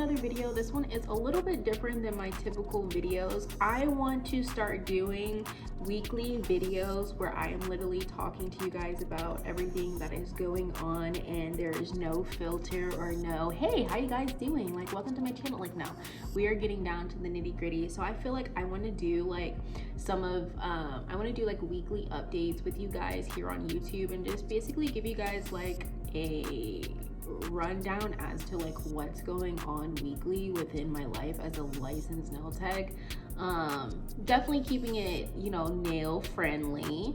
another video. This one is a little bit different than my typical videos. I want to start doing weekly videos where I am literally talking to you guys about everything that is going on, and there is no filter or no, hey, how you guys doing? Like, welcome to my channel. Like, no, we are getting down to the nitty gritty. So I feel like I want to do like I want to do like weekly updates with you guys here on YouTube, and just basically give you guys like a rundown as to like what's going on weekly within my life as a licensed nail tech. Definitely keeping it, you know, nail friendly,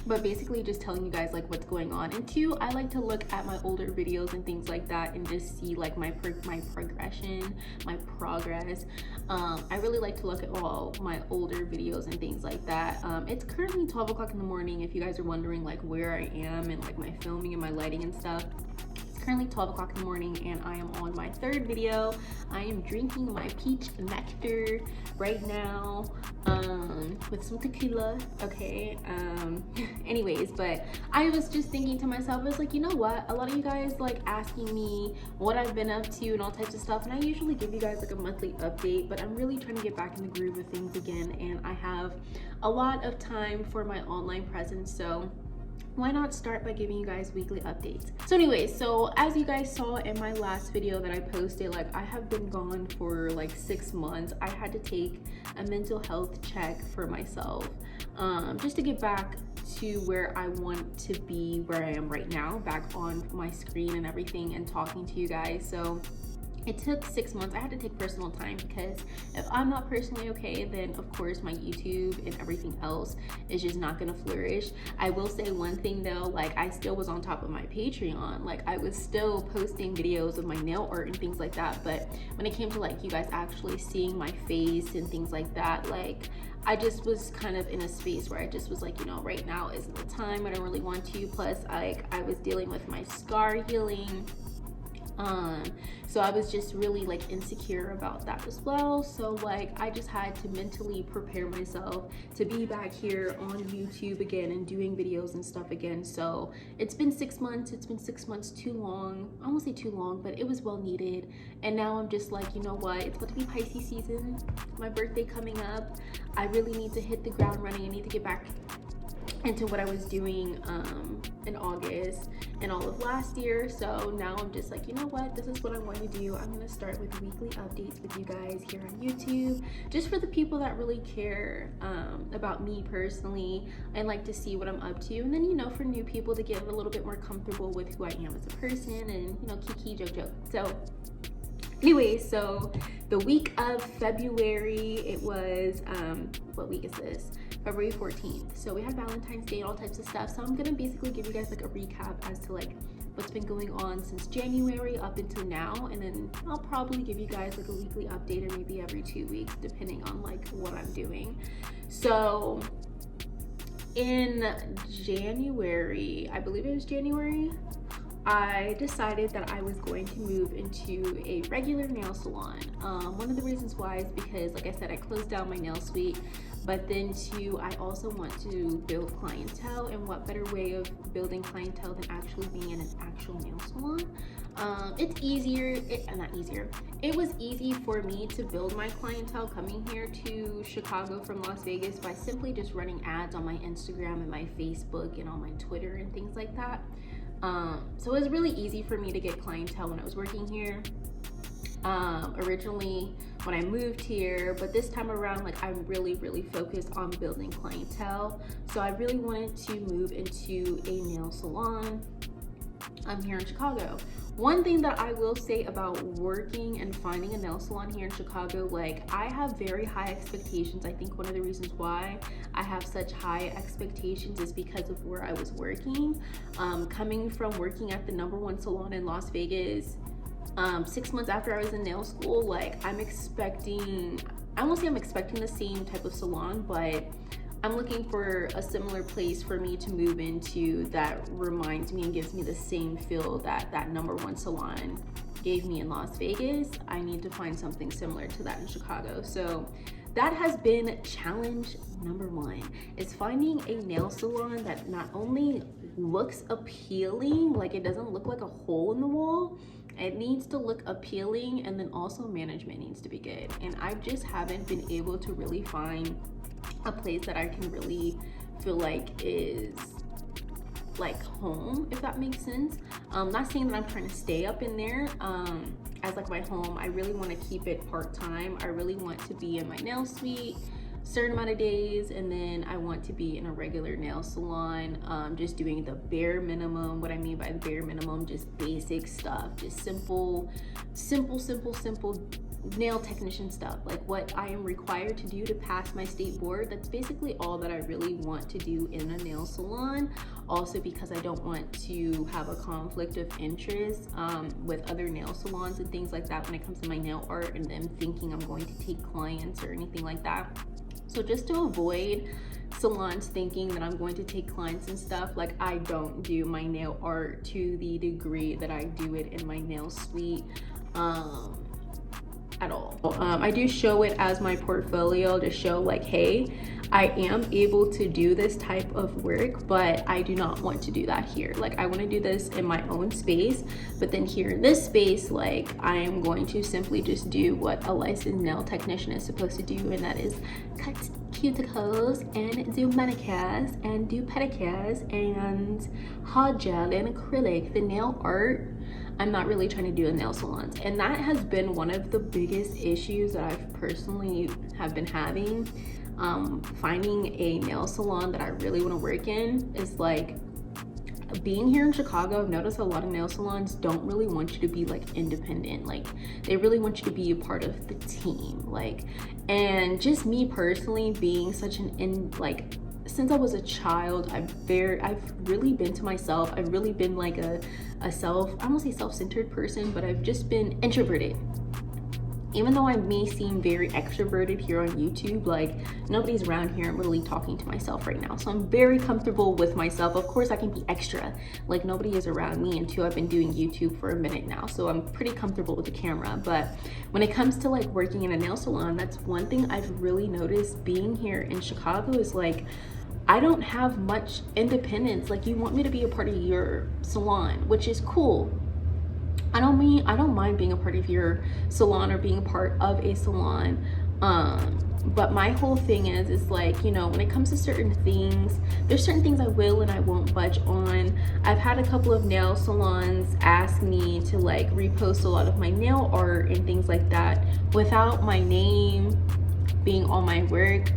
but basically just telling you guys like what's going on. And two, I like to look at my older videos and things like that and just see like my progression, my progress. I really like to look at all my older videos and things like that. It's currently 12 o'clock in the morning, if you guys are wondering like where I am and like my filming and my lighting and stuff. Currently 12 o'clock in the morning, and I am on my third video. I am drinking my peach nectar right now with some tequila. Okay, anyways, but I was just thinking to myself, I was like, you know what, a lot of you guys like asking me what I've been up to and all types of stuff, and I usually give you guys like a monthly update, but I'm really trying to get back in the groove of things again, and I have a lot of time for my online presence, so why not start by giving you guys weekly updates? So anyways, so as you guys saw in my last video that I posted, like I have been gone for like 6 months. I had to take a mental health check for myself, just to get back to where I want to be, where I am right now, back on my screen and everything and talking to you guys. So it took 6 months. I had to take personal time, because if I'm not personally okay, then of course my YouTube and everything else is just not gonna flourish. I will say one thing though, like I still was on top of my Patreon. Like I was still posting videos of my nail art and things like that. But when it came to like you guys actually seeing my face and things like that, like I just was kind of in a space where I just was like, you know, right now isn't the time. I don't really want to. Plus, like I was dealing with my scar healing. So I was just really like insecure about that as well. So like I just had to mentally prepare myself to be back here on YouTube again and doing videos and stuff again. So it's been 6 months. It's been 6 months too long. I won't say too long, but it was well needed. And now I'm just like, you know what, it's about to be Pisces season, my birthday coming up. I really need to hit the ground running. I need to get back into what I was doing in August and all of last year. So now I'm just like, you know what, this is what I'm going to do. I'm going to start with weekly updates with you guys here on YouTube, just for the people that really care about me personally and like to see what I'm up to. And then, you know, for new people to get a little bit more comfortable with who I am as a person, and, you know, kiki, joke. So anyway, so the week of February, it was, what week is this? February 14th. So we had Valentine's Day and all types of stuff. So I'm gonna basically give you guys like a recap as to like what's been going on since January up until now. And then I'll probably give you guys like a weekly update, or maybe every 2 weeks, depending on like what I'm doing. So in January, I believe it was January, I decided that I was going to move into a regular nail salon. One of the reasons why is because, like I said, I closed down my nail suite, but then two, I also want to build clientele, and what better way of building clientele than actually being in an actual nail salon. It's easier, it was easy for me to build my clientele coming here to Chicago from Las Vegas by simply just running ads on my Instagram and my Facebook and on my Twitter and things like that. So it was really easy for me to get clientele when I was working here. Originally when I moved here, but this time around, like I'm really focused on building clientele. So I really wanted to move into a nail salon here in Chicago. One thing that I will say about working and finding a nail salon here in Chicago, like I have very high expectations. I think one of the reasons why I have such high expectations is because of where I was working. Coming from working at the #1 salon in Las Vegas, 6 months after I was in nail school, like I'm expecting, I won't say I'm expecting the same type of salon, but I'm looking for a similar place for me to move into that reminds me and gives me the same feel that that #1 salon gave me in Las Vegas. I need to find something similar to that in Chicago. So that has been challenge #1, is finding a nail salon that not only looks appealing, like it doesn't look like a hole in the wall, It needs to look appealing, and then also management needs to be good. And I just haven't been able to really find a place that I can really feel like is like home, if that makes sense. Not saying that I'm trying to stay up in there as like my home. I really want to keep it part-time. I really want to be in my nail suite certain amount of days, and then I want to be in a regular nail salon, just doing the bare minimum. What I mean by the bare minimum, just basic stuff, just simple nail technician stuff, like what I am required to do to pass my state board. That's basically all that I really want to do in a nail salon. Also because I don't want to have a conflict of interest with other nail salons and things like that when it comes to my nail art and them thinking I'm going to take clients or anything like that. So just to avoid salons thinking that I'm going to take clients and stuff, like I don't do my nail art to the degree that I do it in my nail suite at all. I do show it as my portfolio to show like, hey, I am able to do this type of work, but I do not want to do that here. Like I want to do this in my own space, but then here in this space, like I am going to simply just do what a licensed nail technician is supposed to do, and that is cut cuticles and do manicures and do pedicures and hot gel and acrylic. The nail art, I'm not really trying to do in nail salons, and that has been one of the biggest issues that I've personally have been having. Finding a nail salon that I really want to work in is like, being here in Chicago, I've noticed a lot of nail salons don't really want you to be like independent. Like they really want you to be a part of the team. Like, and just me personally being such like since I was a child, I've really been to myself. I've really been like a self, I don't say self-centered person, but I've just been introverted. Even though I may seem very extroverted here on YouTube, like nobody's around here, I'm really talking to myself right now. So I'm very comfortable with myself. Of course I can be extra, like nobody is around me, and two, I've been doing YouTube for a minute now. So I'm pretty comfortable with the camera. But when it comes to like working in a nail salon, that's one thing I've really noticed being here in Chicago is like, I don't have much independence. Like you want me to be a part of your salon, which is cool. I don't mind being a part of your salon or being a part of a salon. But my whole thing is like, you know, when it comes to certain things, there's certain things I will and I won't budge on. I've had a couple of nail salons ask me to like repost a lot of my nail art and things like that without my name being on my work.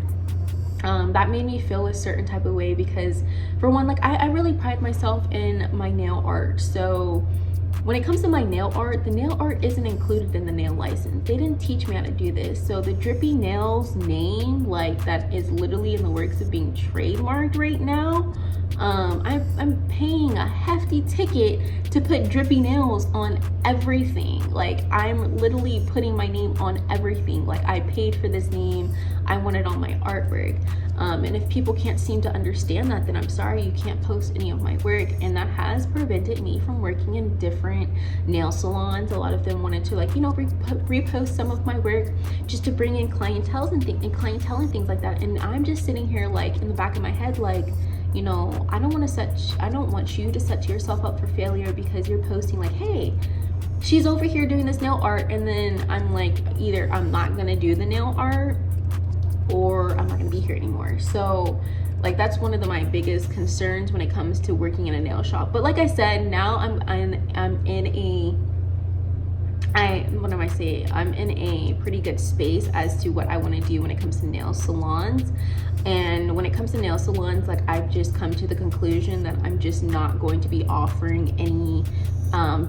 That made me feel a certain type of way because, for one, like I really pride myself in my nail art. So when it comes to my nail art, the nail art isn't included in the nail license. They didn't teach me how to do this. So the Drippy Nails name, like that is literally in the works of being trademarked right now. I'm paying a hefty ticket to put Drippy Nails on everything. Like I'm literally putting my name on everything. Like I paid for this name. I want it on my artwork. And if people can't seem to understand that, then I'm sorry, you can't post any of my work. And that has prevented me from working in different nail salons. A lot of them wanted to, like, you know, repost some of my work just to bring in clientele and things like that. And I'm just sitting here like in the back of my head, like, you know, I don't want you to set yourself up for failure because you're posting like, hey, she's over here doing this nail art, and then I'm like, either I'm not gonna do the nail art or I'm not gonna be here anymore. So like that's one of my biggest concerns when it comes to working in a nail shop. But like I said, now I'm in a pretty good space as to what I want to do when it comes to nail salons. And when it comes to nail salons, like I've just come to the conclusion that I'm just not going to be offering any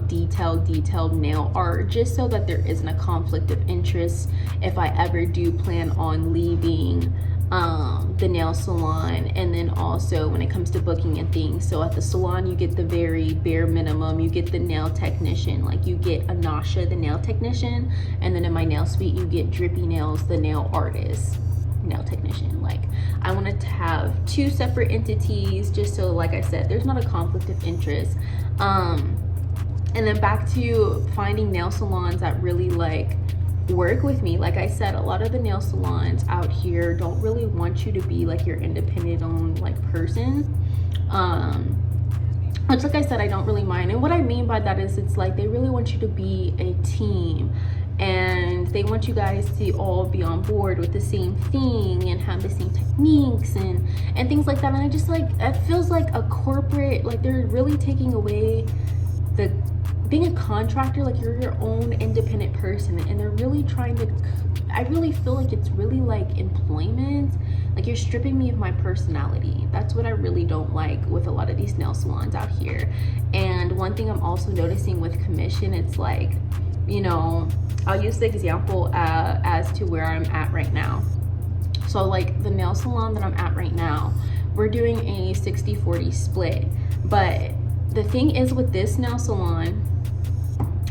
detailed nail art, just so that there isn't a conflict of interest if I ever do plan on leaving the nail salon. And then also when it comes to booking and things, so at the salon you get the very bare minimum. You get the nail technician, like you get Anasha the nail technician, and then in my nail suite you get Drippy Nails the nail artist nail technician. Like I wanted to have two separate entities, just so, like I said, there's not a conflict of interest. And then back to finding nail salons that really like work with me. Like I said, a lot of the nail salons out here don't really want you to be like your independent owned like person. which, like I said, I don't really mind. And what I mean by that is, it's like they really want you to be a team, and they want you guys to all be on board with the same thing and have the same techniques and things like that. And I just, like, it feels like a corporate, like they're really taking away the being a contractor. Like, you're your own independent person, and they're really trying to, I really feel like it's really like employment. Like, you're stripping me of my personality. That's what I really don't like with a lot of these nail salons out here. And one thing I'm also noticing with commission, it's like, you know, I'll use the example as to where I'm at right now. So, like, the nail salon that I'm at right now, we're doing a 60-40 split. But the thing is with this nail salon,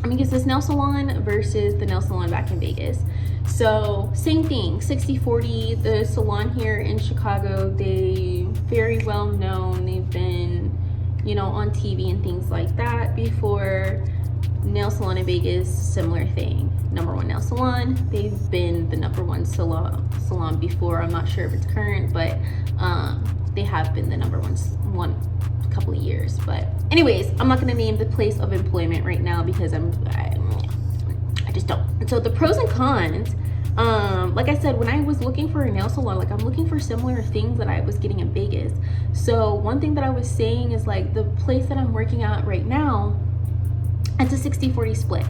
I mean, it's this nail salon versus the nail salon back in Vegas. So same thing, 60-40. The salon here in Chicago, they very well known. They've been, you know, on TV and things like that before. Nail salon in Vegas, similar thing. #1 nail salon. They've been the #1 salon before. I'm not sure if it's current, but they have been the #1 a couple of years. But anyways, I'm not gonna name the place of employment right now because I just don't. So the pros and cons, like I said, when I was looking for a nail salon, like, I'm looking for similar things that I was getting in Vegas. So one thing that I was saying is, like, the place that I'm working at right now, it's a 60-40 split.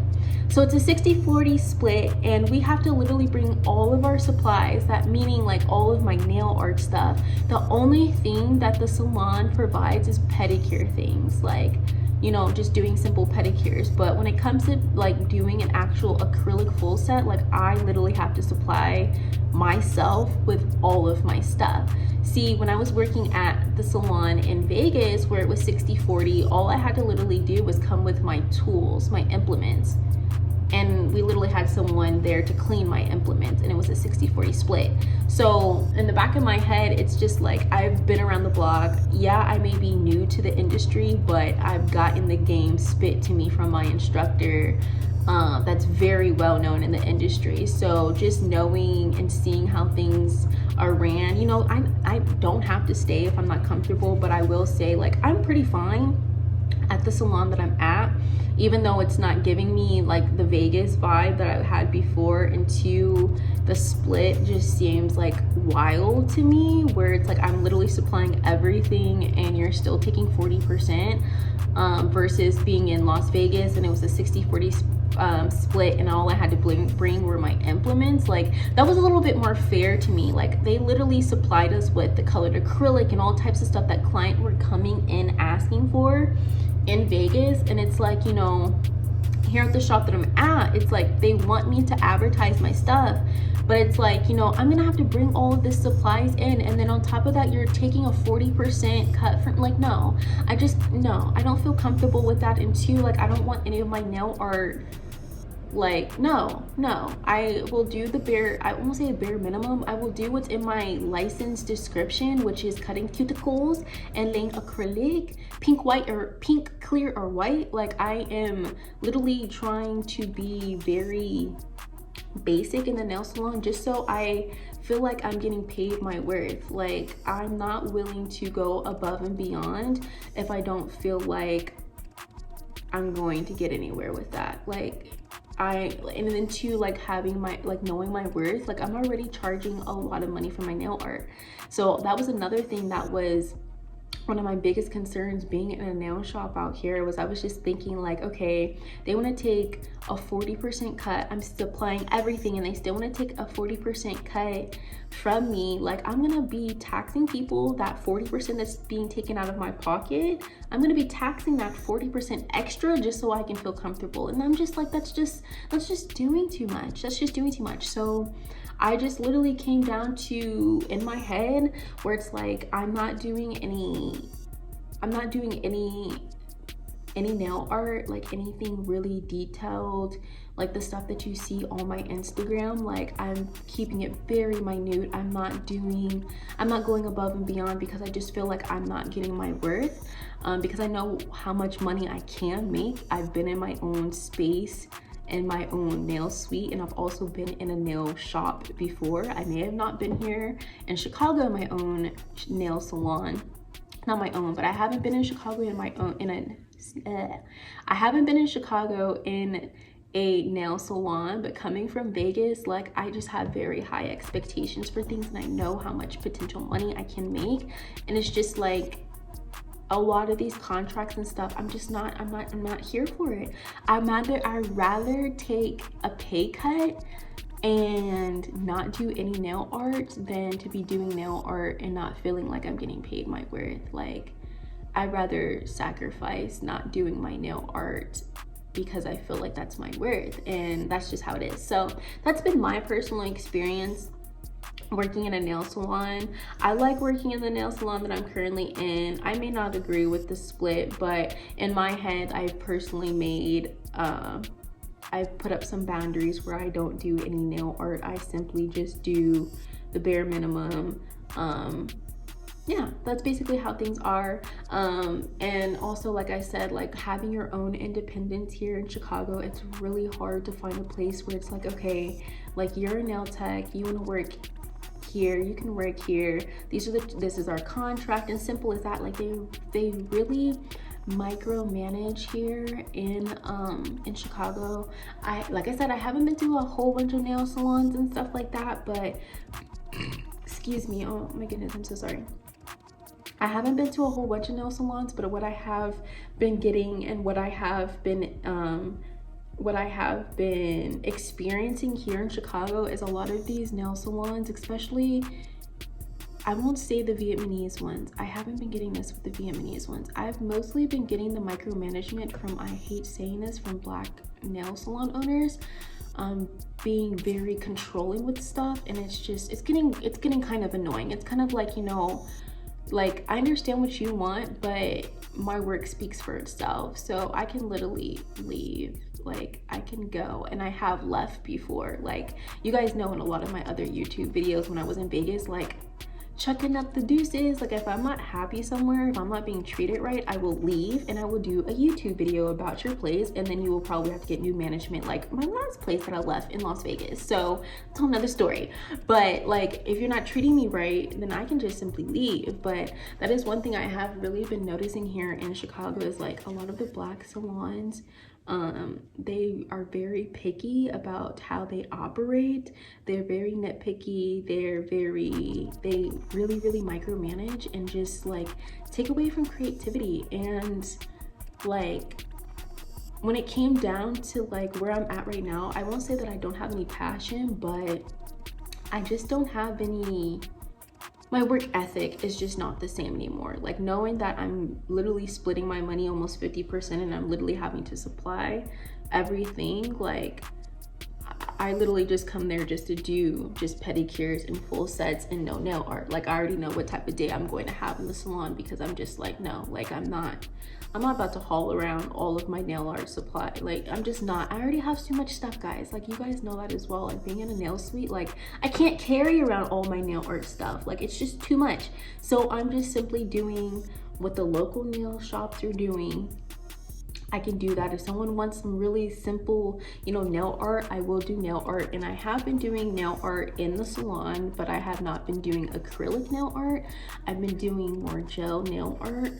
So it's a 60-40 split, and we have to literally bring all of our supplies, that meaning like all of my nail art stuff. The only thing that the salon provides is pedicure things, like, you know, just doing simple pedicures. But when it comes to like doing an actual acrylic full set, like, I literally have to supply myself with all of my stuff. See, when I was working at the salon in Vegas where it was 60-40, all I had to literally do was come with my tools, my implements. And we literally had someone there to clean my implements, and it was a 60-40 split. So in the back of my head, it's just like, I've been around the block. Yeah, I may be new to the industry, but I've gotten the game spit to me from my instructor that's very well known in the industry. So just knowing and seeing how things are ran, you know, I don't have to stay if I'm not comfortable, but I will say, like, I'm pretty fine at the salon that I'm at, even though it's not giving me like the Vegas vibe that I had before. And two, the split just seems like wild to me, where it's like I'm literally supplying everything and you're still taking 40%, versus being in Las Vegas and it was a 60-40 split, and all I had to bring were my implements. Like, that was a little bit more fair to me. Like, they literally supplied us with the colored acrylic and all types of stuff that clients were coming in asking for in Vegas. And it's like, you know, here at the shop that I'm at, it's like they want me to advertise my stuff, but it's like, you know, I'm gonna have to bring all of this supplies in, and then on top of that, you're taking a 40% cut from, like, no, I don't feel comfortable with that. And two, like, I don't want any of my nail art, like, no, I will do the bare, I won't say a bare minimum, I will do what's in my license description, which is cutting cuticles and laying acrylic, pink, white, or pink, clear, or white. Like, I am literally trying to be very basic in the nail salon, just so I feel like I'm getting paid my worth. Like, I'm not willing to go above and beyond if I don't feel like I'm going to get anywhere with that. Like, and then two, like, having my, like, knowing my worth. Like, I'm already charging a lot of money for my nail art. So that was another thing that was one of my biggest concerns being in a nail shop out here. Was I was just thinking, like, okay, they want to take a 40% cut. I'm supplying everything and they still want to take a 40% cut from me. Like, I'm gonna be taxing people that 40% that's being taken out of my pocket. I'm gonna be taxing that 40% extra just so I can feel comfortable. And I'm just like, that's just doing too much. That's just doing too much. So I just literally came down to, in my head, where it's like, I'm not doing any nail art, like anything really detailed, like the stuff that you see on my Instagram. Like, I'm keeping it very minute. I'm not going above and beyond, because I just feel like I'm not getting my worth, because I know how much money I can make. I've been in my own space, in my own nail suite, and I've also been in a nail shop before. I may have not been here in Chicago in my own nail salon. not my own, but I haven't been in Chicago in my own, I haven't been in Chicago in a nail salon, but coming from Vegas, like I just have very high expectations for things, and I know how much potential money I can make, and it's just like a lot of these contracts and stuff, I'm not here for it. I'd rather take a pay cut and not do any nail art than to be doing nail art and not feeling like I'm getting paid my worth. Like, I'd rather sacrifice not doing my nail art because I feel like that's my worth, and that's just how it is. So that's been my personal experience working in a nail salon. I like working in the nail salon that I'm currently in. I may not agree with the split, but in my head, I've personally made I've put up some boundaries where I don't do any nail art. I simply just do the bare minimum. Yeah, that's basically how things are. And also, like I said, like having your own independence here in Chicago, it's really hard to find a place where it's like, okay, like you're a nail tech, you want to work here, you can work here, this is our contract, and simple as that. Like they really micromanage here in Chicago. Like I said, I haven't been to a whole bunch of nail salons and stuff like that, but excuse me, oh my goodness, I'm so sorry. I haven't been to a whole bunch of nail salons, but what I have been getting and what I have been experiencing here in Chicago is a lot of these nail salons, especially, I won't say the Vietnamese ones. I haven't been getting this with the Vietnamese ones. I've mostly been getting the micromanagement from, I hate saying this, from Black nail salon owners, being very controlling with stuff, and it's getting kind of annoying. It's kind of like, you know, like, I understand what you want, but my work speaks for itself. So I can literally leave, like I can go, and I have left before. Like, you guys know in a lot of my other YouTube videos when I was in Vegas, like chucking up the deuces. Like, if I'm not happy somewhere, if I'm not being treated right, I will leave and I will do a YouTube video about your place, and then you will probably have to get new management, like my last place that I left in Las Vegas. So it's another story. But like, if you're not treating me right, then I can just simply leave. But that is one thing I have really been noticing here in Chicago, is like a lot of the Black salons, they are very picky about how they operate. They're very nitpicky. They really micromanage and just like take away from creativity. And like, when it came down to like where I'm at right now, I won't say that I don't have any passion, but I just don't have any, my work ethic is just not the same anymore. Like, knowing that I'm literally splitting my money almost 50% and I'm literally having to supply everything, like I literally just come there just to do just pedicures and full sets and no nail art. Like, I already know what type of day I'm going to have in the salon, because I'm just like, no, like I'm not about to haul around all of my nail art supply. Like, I'm just not. I already have too much stuff, guys. Like, you guys know that as well. Like, being in a nail suite, like I can't carry around all my nail art stuff. Like, it's just too much. So I'm just simply doing what the local nail shops are doing. I can do that. If someone wants some really simple, you know, nail art, I will do nail art. And I have been doing nail art in the salon, but I have not been doing acrylic nail art. I've been doing more gel nail art.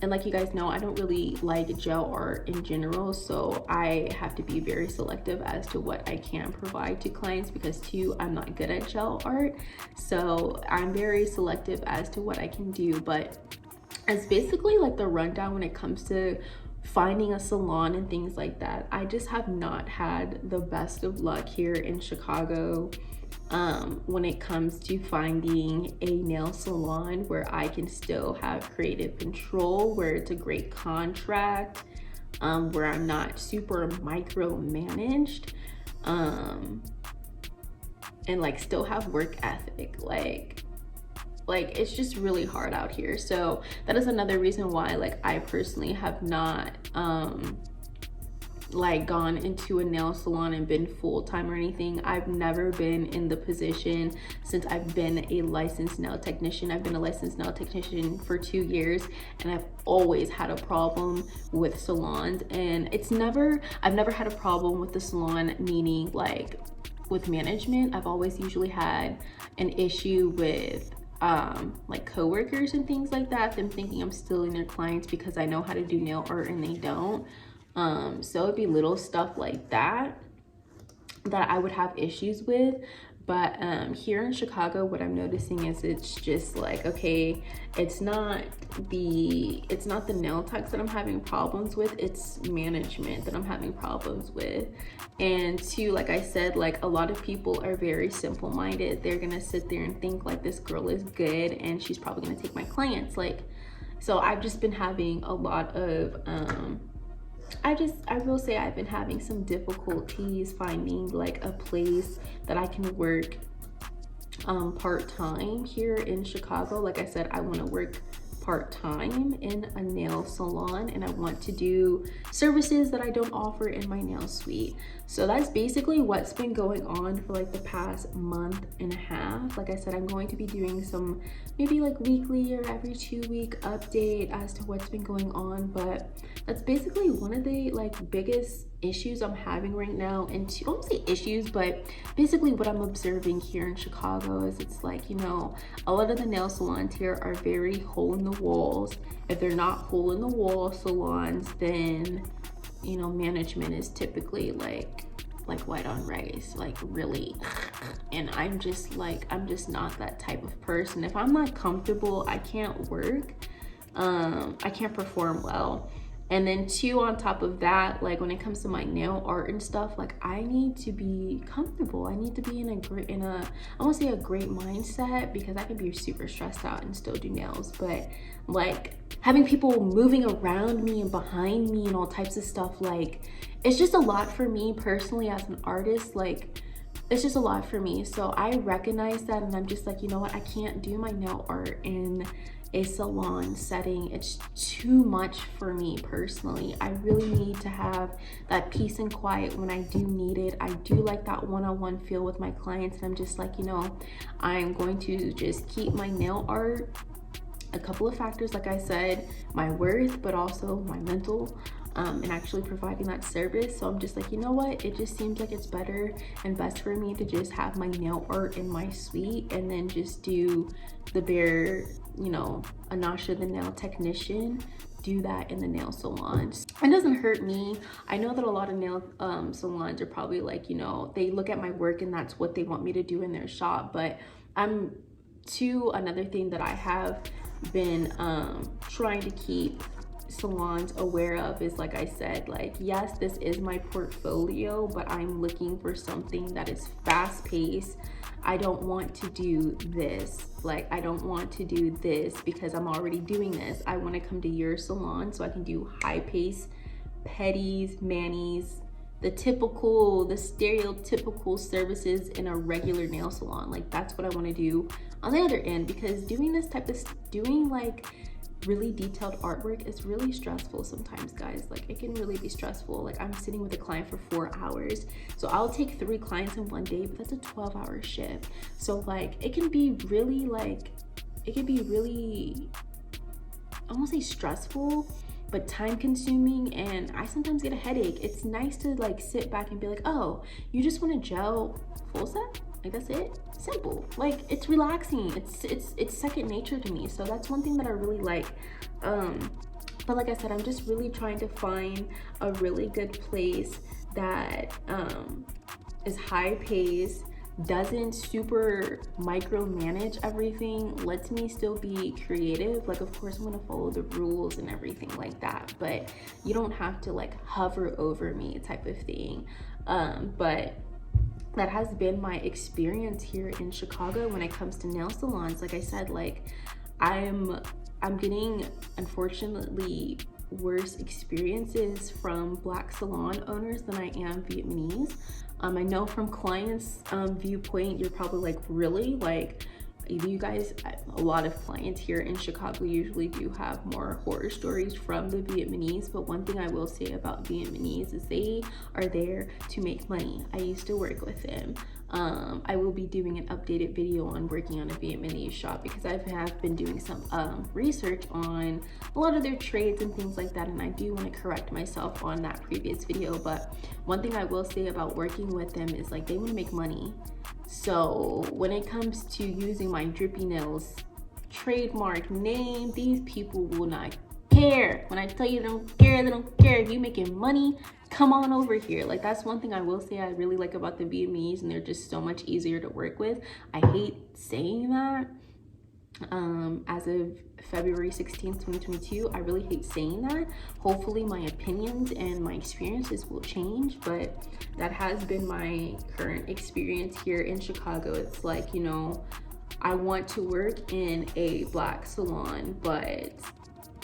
And like you guys know, I don't really like gel art in general, so I have to be very selective as to what I can provide to clients, because too, I'm not good at gel art. So I'm very selective as to what I can do. But it's basically like the rundown when it comes to finding a salon and things like that. I just have not had the best of luck here in Chicago when it comes to finding a nail salon where I can still have creative control, where it's a great contract, where I'm not super micromanaged, and like still have work ethic. Like it's just really hard out here. So that is another reason why, like, I personally have not like gone into a nail salon and been full-time or anything. I've never been in the position since I've been a licensed nail technician. I've been a licensed nail technician for 2 years, and I've always had a problem with salons. And I've never had a problem with the salon, meaning like with management. I've always usually had an issue with like coworkers and things like that, them thinking I'm stealing their clients because I know how to do nail art and they don't. So it'd be little stuff like that that I would have issues with. But here in Chicago, what I'm noticing is it's just like, okay, it's not the nail techs that I'm having problems with, it's management that I'm having problems with. And two, like I said, like a lot of people are very simple-minded. They're gonna sit there and think like this girl is good and she's probably gonna take my clients. Like, so I've just been having a lot of I will say I've been having some difficulties finding like a place that I can work part-time here in Chicago. Like I said, I want to work part-time in a nail salon, and I want to do services that I don't offer in my nail suite. So that's basically what's been going on for like the past month and a half. Like I said, I'm going to be doing some maybe like weekly or every 2-week update as to what's been going on, but that's basically one of the like biggest issues I'm having right now. And I won't say issues, but basically what I'm observing here in Chicago is it's like, you know, a lot of the nail salons here are very hole in the walls. If they're not hole in the wall salons, then, you know, management is typically like white on rice, like really. And I'm just not that type of person. If I'm not comfortable, I can't work. I can't perform well. And then two, on top of that, like when it comes to my nail art and stuff, like I need to be comfortable. I need to be I won't say a great mindset, because I can be super stressed out and still do nails, but like having people moving around me and behind me and all types of stuff, like it's just a lot for me personally as an artist. Like it's just a lot for me. So I recognize that, and I'm just like, you know what, I can't do my nail art in a salon setting. It's too much for me personally. I really need to have that peace and quiet when I do need it. I do like that one-on-one feel with my clients, and I'm just like, you know, I'm going to just keep my nail art. A couple of factors, like I said, my worth, but also my mental, and actually providing that service. So I'm just like, you know what, it just seems like it's better and best for me to just have my nail art in my suite, and then just do the bare, you know, Anasha the nail technician, do that in the nail salons. It doesn't hurt me. I know that a lot of nail salons are probably like, you know, they look at my work and that's what they want me to do in their shop. But another thing that I have been trying to keep salons aware of is, like I said, like, yes, this is my portfolio, but I'm looking for something that is fast-paced. I don't want to do this. Like, I don't want to do this because I'm already doing this. I want to come to your salon so I can do high-paced pedis, manis, the stereotypical services in a regular nail salon. Like, that's what I want to do on the other end, because doing like really detailed artwork is really stressful sometimes, guys. Like, it can really be stressful. Like, I'm sitting with a client for 4 hours, so I'll take 3 clients in one day, but that's a 12-hour shift. So like, it can be really I won't say stressful, but time consuming, and I sometimes get a headache. It's nice to like sit back and be like, oh, you just want to gel full set? Like, that's it. Simple. Like, it's relaxing. It's second nature to me. So that's one thing that I really like. But like I said, I'm just really trying to find a really good place that is high paced, doesn't super micromanage everything, lets me still be creative. Like, of course, I'm gonna follow the rules and everything like that, but you don't have to like hover over me type of thing. But that has been my experience here in Chicago when it comes to nail salons. Like I said, like I'm getting, unfortunately, worse experiences from Black salon owners than I am Vietnamese. I know from clients' viewpoint, you're probably like, really? Like, you guys, a lot of clients here in Chicago usually do have more horror stories from the Vietnamese. But one thing I will say about Vietnamese is they are there to make money. I used to work with them. I will be doing an updated video on working on a Vietnamese shop, because I have been doing some research on a lot of their trades and things like that, and I do want to correct myself on that previous video. But one thing I will say about working with them is, like, they want to make money. So when it comes to using my Drippy Nails trademark name, these people will not care. When I tell you they don't care, they don't care. If you making money, come on over here. Like, that's one thing I will say I really like about the Vietnamese, and they're just so much easier to work with. I hate saying that. As of February 16th, 2022, I really hate saying that. Hopefully my opinions and my experiences will change, but that has been my current experience here in Chicago. It's like, you know, I want to work in a black salon, but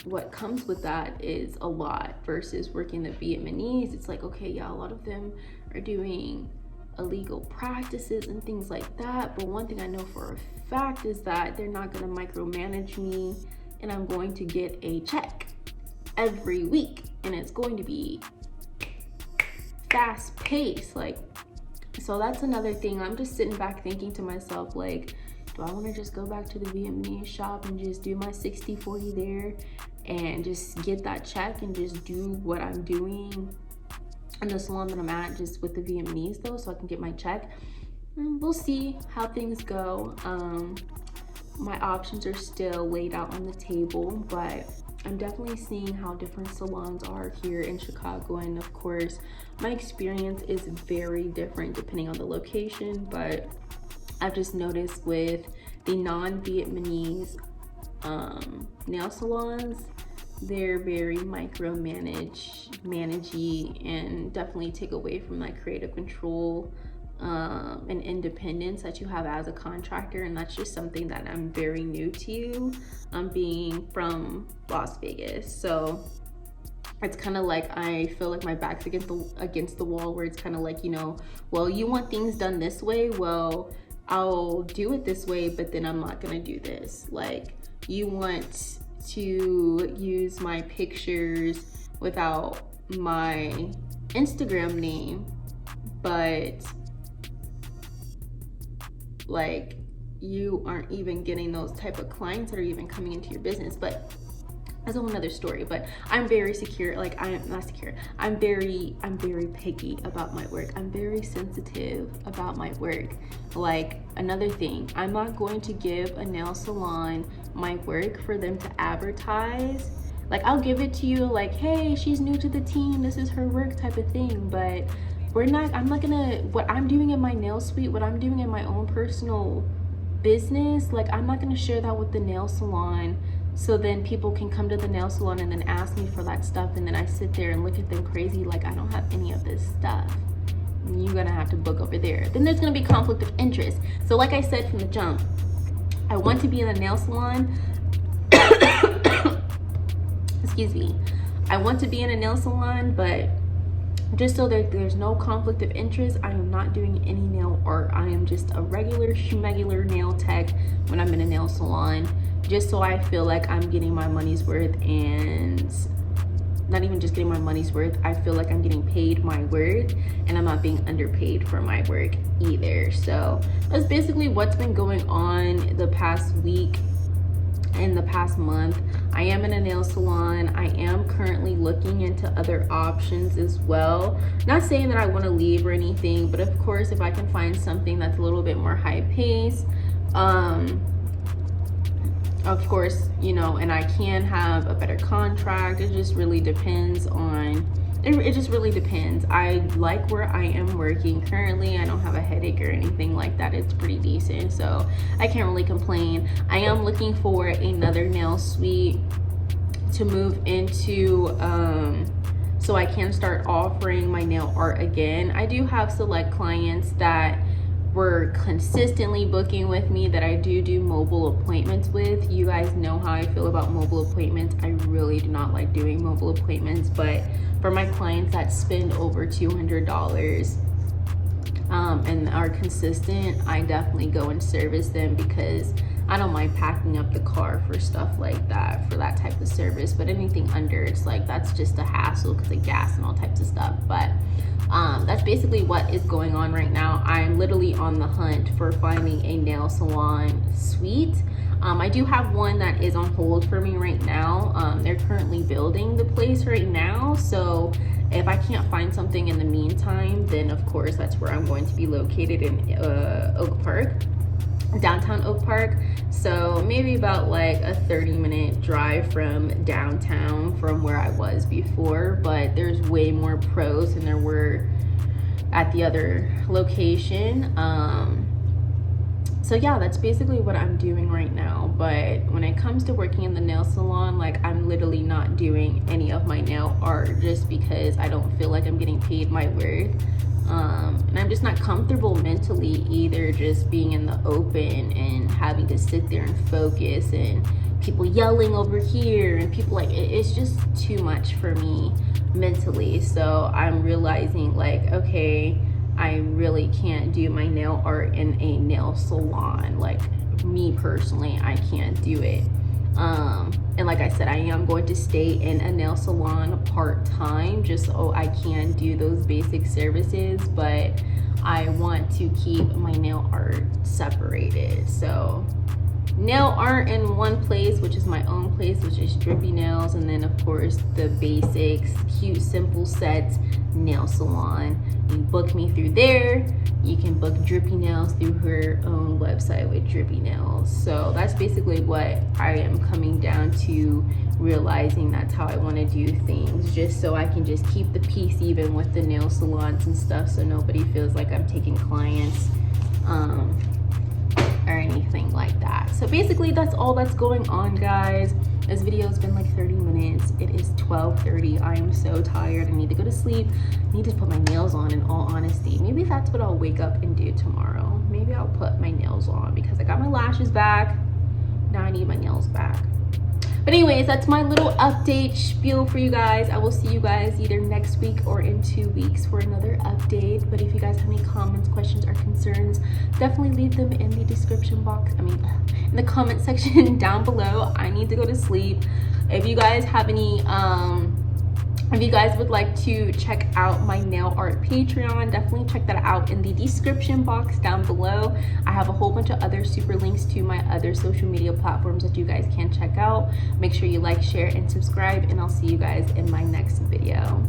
what comes with that is a lot versus working the Vietnamese. It's like, okay, yeah, a lot of them are doing illegal practices and things like that, but one thing I know for a fact is that they're not going to micromanage me, and I'm going to get a check every week, and it's going to be fast paced. Like, so that's another thing. I'm just sitting back thinking to myself, like, do I want to just go back to the Vietnamese shop and just do my 60-40 there and just get that check and just do what I'm doing in the salon that I'm at, just with the Vietnamese though, so I can get my check? We'll see how things go. My options are still laid out on the table, but I'm definitely seeing how different salons are here in Chicago, and of course my experience is very different depending on the location. But I've just noticed with the non-Vietnamese nail salons, they're very managey, and definitely take away from that creative control and independence that you have as a contractor. And that's just something that I'm very new to, being from Las Vegas. So it's kind of like I feel like my back's against the wall, where it's kind of like, you know, well, you want things done this way, well, I'll do it this way, but then I'm not gonna do this. Like, you want to use my pictures without my Instagram name, but like, you aren't even getting those type of clients that are even coming into your business. But that's a whole nother story. But I'm very secure. Like, I'm not secure. I'm very picky about my work. I'm very sensitive about my work. Like, another thing, I'm not going to give a nail salon my work for them to advertise. Like, I'll give it to you like, hey, she's new to the team, this is her work type of thing. But I'm not gonna, what I'm doing in my nail suite, what I'm doing in my own personal business, like, I'm not gonna share that with the nail salon, so then people can come to the nail salon and then ask me for that stuff, and then I sit there and look at them crazy like I don't have any of this stuff. You're gonna have to book over there. Then there's gonna be conflict of interest. So like I said from the jump, I want to be in a nail salon. Excuse me. I want to be in a nail salon, but just so there's no conflict of interest, I am not doing any nail art. I am just a regular schmegular nail tech when I'm in a nail salon, just so I feel like I'm getting my money's worth, and not even just getting my money's worth, I feel like I'm getting paid my worth, and I'm not being underpaid for my work either. So that's basically what's been going on the past week and the past month. I am in a nail salon. I am currently looking into other options as well. Not saying that I want to leave or anything, but of course, if I can find something that's a little bit more high paced, of course, you know, and I can have a better contract. It just really depends on, it just really depends. I like where I am working currently. I don't have a headache or anything like that. It's pretty decent, so I can't really complain. I am looking for another nail suite to move into, so I can start offering my nail art again. I do have select clients that were consistently booking with me that I do mobile appointments with. You guys know how I feel about mobile appointments. I really do not like doing mobile appointments, but for my clients that spend over $200 and are consistent, I definitely go and service them, because I don't mind packing up the car for stuff like that, for that type of service. But anything under, it's like, that's just a hassle because of gas and all types of stuff. But that's basically what is going on right now. I'm literally on the hunt for finding a nail salon suite. I do have one that is on hold for me right now. They're currently building the place right now, so If I can't find something in the meantime, then of course that's where I'm going to be located, in Oak Park, downtown Oak Park. So maybe about like a 30-minute drive from downtown from where I was before, but there's way more pros than there were at the other location. So yeah, that's basically what I'm doing right now. But when it comes to working in the nail salon, like, I'm literally not doing any of my nail art just because I don't feel like I'm getting paid my worth. And I'm just not comfortable mentally either, just being in the open and having to sit there and focus, and people yelling over here, and people like, it's just too much for me mentally. So I'm realizing, like, okay, I really can't do my nail art in a nail salon. Like, me personally, I can't do it. And like I said, I am going to stay in a nail salon part-time just so I can do those basic services, but I want to keep my nail art separated. So nail art in one place, which is my own place, which is Drippy Nails, and then of course the basics, cute, simple sets, nail salon. You book me through there. You can book Drippy Nails through her own website with Drippy Nails. So that's basically what I am coming down to, realizing that's how I want to do things, just so I can just keep the peace even with the nail salons and stuff, so nobody feels like I'm taking clients or anything like that. So basically that's all that's going on, guys. This video has been like 30 minutes. It is 12:30. I am so tired. I need to go to sleep. I need to put my nails on, in all honesty. Maybe that's what I'll wake up and do tomorrow. Maybe I'll put my nails on because I got my lashes back. Now I need my nails back. But anyways, that's my little update spiel for you guys. I will see you guys either next week or in 2 weeks for another update. But if you guys have any comments, questions, or concerns, definitely leave them in the description box. In the comment section down below. I need to go to sleep. If you guys have any if you guys would like to check out my nail art Patreon, definitely check that out in the description box down below. I have a whole bunch of other super links to my other social media platforms that you guys can check out. Make sure you like, share, and subscribe, and I'll see you guys in my next video.